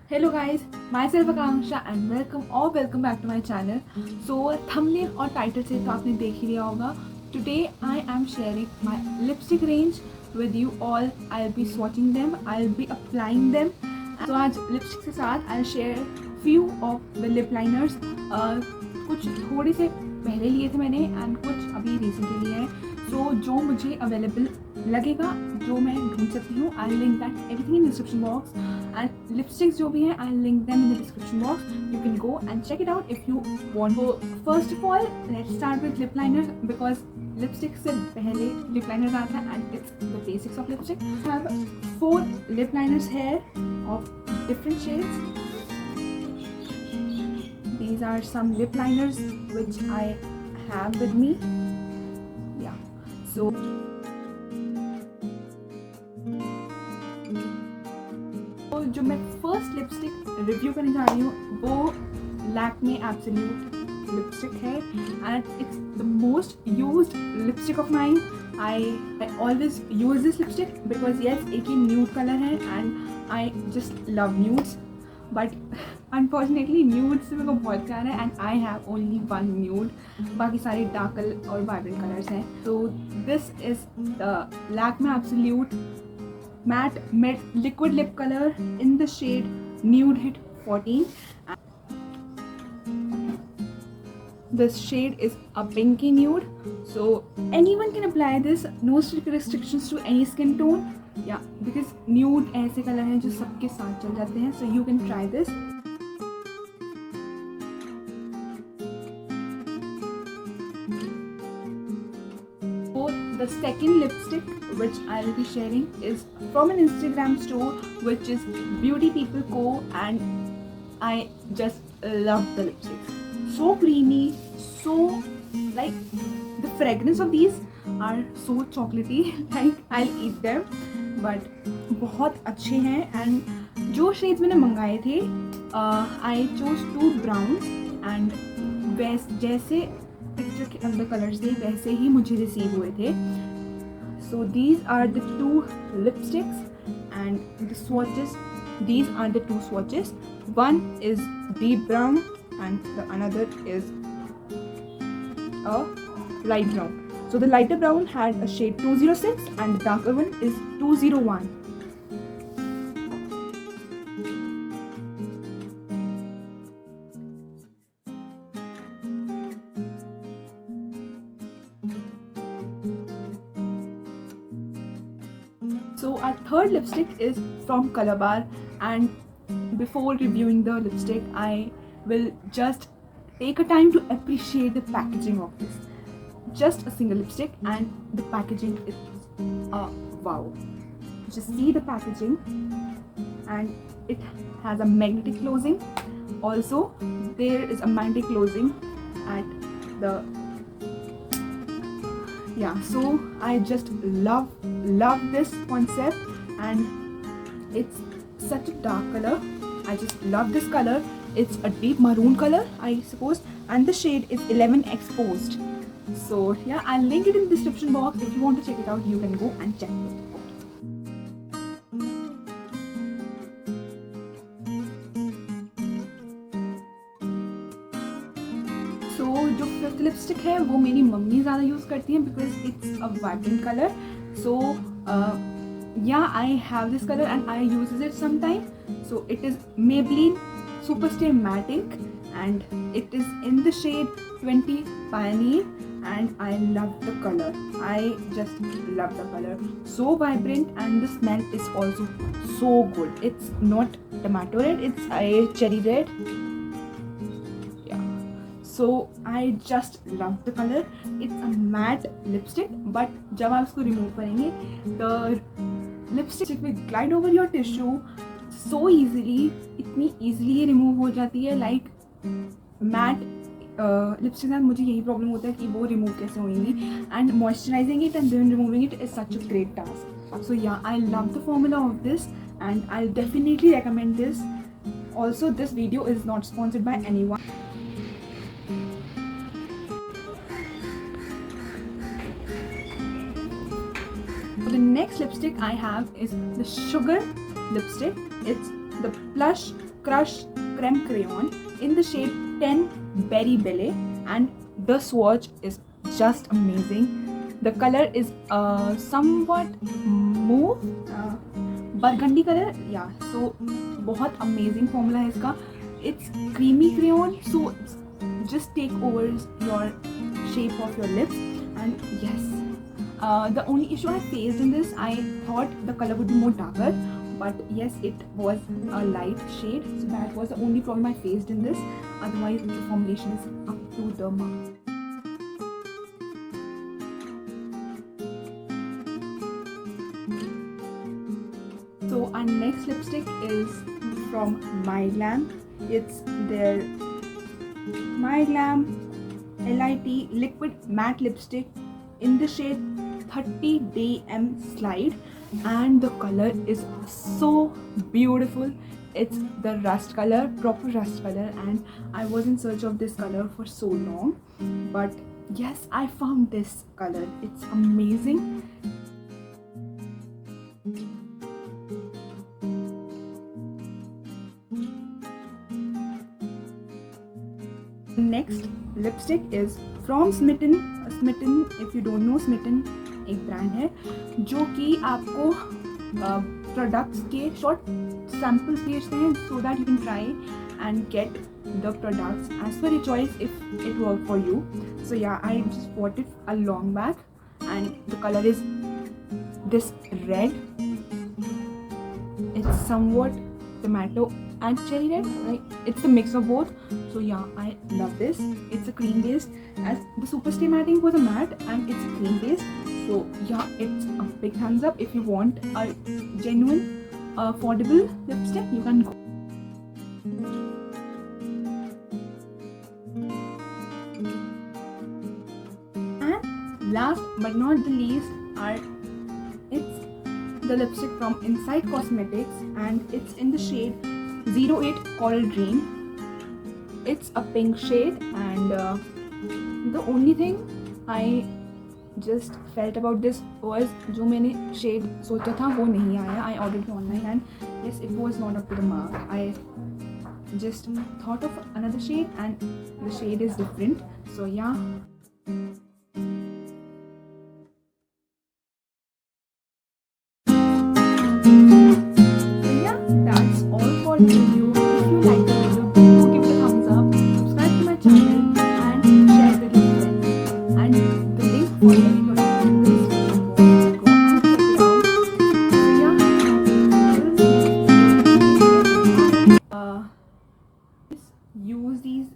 Hello guys, myself Akanksha and welcome back to my channel. So thumbnail और title से तो आपने देख ही लिया होगा. Today I am sharing my lipstick range with you all. I'll be swatching them, I'll be applying them. So आज lipstick के साथ I'll share few of the lip liners. कुछ थोड़े से पहले लिए थे मैंने and कुछ अभी recently लिए हैं. So जो मुझे available लगेगा, जो मैं ढूंढ सकती हूँ, I'll link that everything in the description box. And lipsticks जो भी हैं, I'll link them in the description box. You can go and check it out if you want. So first of all, let's start with lip liners because lipstick से पहले lip liners आता है and it's the basics of lipstick. I have 4 lip liners here of different shades. These are some lip liners which I have with me. Yeah. So जो मैं first lipstick review करने जा रही हूँ वो Lakme absolute lipstick है and it's the most used lipstick of mine. I always use this lipstick because yes एक ही nude colour है and I just love nudes but unfortunately nude से मेरे को बहुत प्यार है and I have only one nude. बाकी सारे डार्क और वाइब्रेंट कलर्स हैं. तो this is the Lakme absolute matte mid liquid lip color in the shade Nude Hit 14. This shade is a pinky nude, so anyone can apply this. No restrictions to any skin tone. Yeah, because nude ऐसे color हैं जो सबके साथ चल जाते हैं. So you can try this. The second lipstick which I'll be sharing is from an Instagram store which is Beauty People Co. and I just love the lipsticks. So creamy, so like the fragrance of these are so chocolatey. Like I'll eat them. But बहुत अच्छे हैं and जो shades मैंने मंगाए थे I chose 2 browns and जैसे picture के अंदर कलर्स थे वैसे ही मुझे रिसीव हुए थे. So these are the 2 lipsticks and the swatches. These are the 2 swatches. One is deep brown and the another is a light brown. So the lighter brown had a shade 206 and the darker one is 201. So our third lipstick is from Calabar, and before reviewing the lipstick I will just take a time to appreciate the packaging of this. Just a single lipstick and the packaging is wow. Just see the packaging and it has a magnetic closing. Also there is a magnetic closing at the so I just love this concept and it's such a dark color. I just love this color. It's a deep maroon color I suppose and the shade is 11 Exposed. So yeah, I'll link it in the description box. If you want to check it out you can go and check it. जो fifth lipstick है वो मेरी mummy ज़्यादा use करती हैं because it's a vibrant colour. So yeah I have this colour and I use it sometime. So it is Maybelline Superstay Matte Ink and it is in the shade 20 Pioneer and I love the color. I just love the color. So vibrant and the smell is also so good. It's not tomato red, it's a cherry red. So I just love the color. It's a matte lipstick but जब आप इसको remove करेंगे the lipstick will glide over your tissue so easily. इतनी easily ये remove हो जाती है. like matte lipstick के साथ मुझे यही problem होता है कि वो remove कैसे होंगी and moisturizing it and then removing it is such a great task. So yeah, I love the formula of this and I'll definitely recommend this. Also this video is not sponsored by anyone. The next lipstick I have is the Sugar lipstick. It's the Plush Crush Creme Crayon in the shade 10 Berry Belle, and the swatch is just amazing. The color is somewhat mauve, burgundy color. Yeah, so बहुत amazing formula है इसका. It's creamy crayon, so just take over your shape of your lips. And yes, the only issue I faced in this, I thought the color would be more darker, but yes, it was a light shade, so that was the only problem I faced in this. Otherwise, the formulation is up to the mark. So our next lipstick is from My Glam. It's their My Glam LIT Liquid Matte Lipstick in the shade 30 DM Slide, and the color is so beautiful. It's the rust color, proper rust color, and I was in search of this color for so long, but yes, I found this color. It's amazing. Next lipstick is from Smitten. Smitten, if you don't know, Smitten एक brand है जो कि आपको products के short samples भेजते हैं, so that you can try and get the products as per your choice if it work for you. So yeah, I just bought it a long back and the colour is this red. It's somewhat tomato and cherry red, right? It's a mix of both. So yeah, I love this. It's a cream based, as the Superstay Matting was a matte and it's a cream based. So yeah, it's a big thumbs up. If you want a genuine affordable lipstick, you can go. And last but not the least are the lipstick from Inside Cosmetics, and it's in the shade 08 Coral Dream. It's a pink shade, and the only thing I just felt about this was जो मैंने shade सोचा था वो नहीं आया. I ordered it online and yes, it was not up to the mark. I just thought of another shade and the shade is different. So yeah. The video. If you like the video, do give it a thumbs up, subscribe to my channel and share it with your friends. And the link for the video is go and check it out. So yeah, use these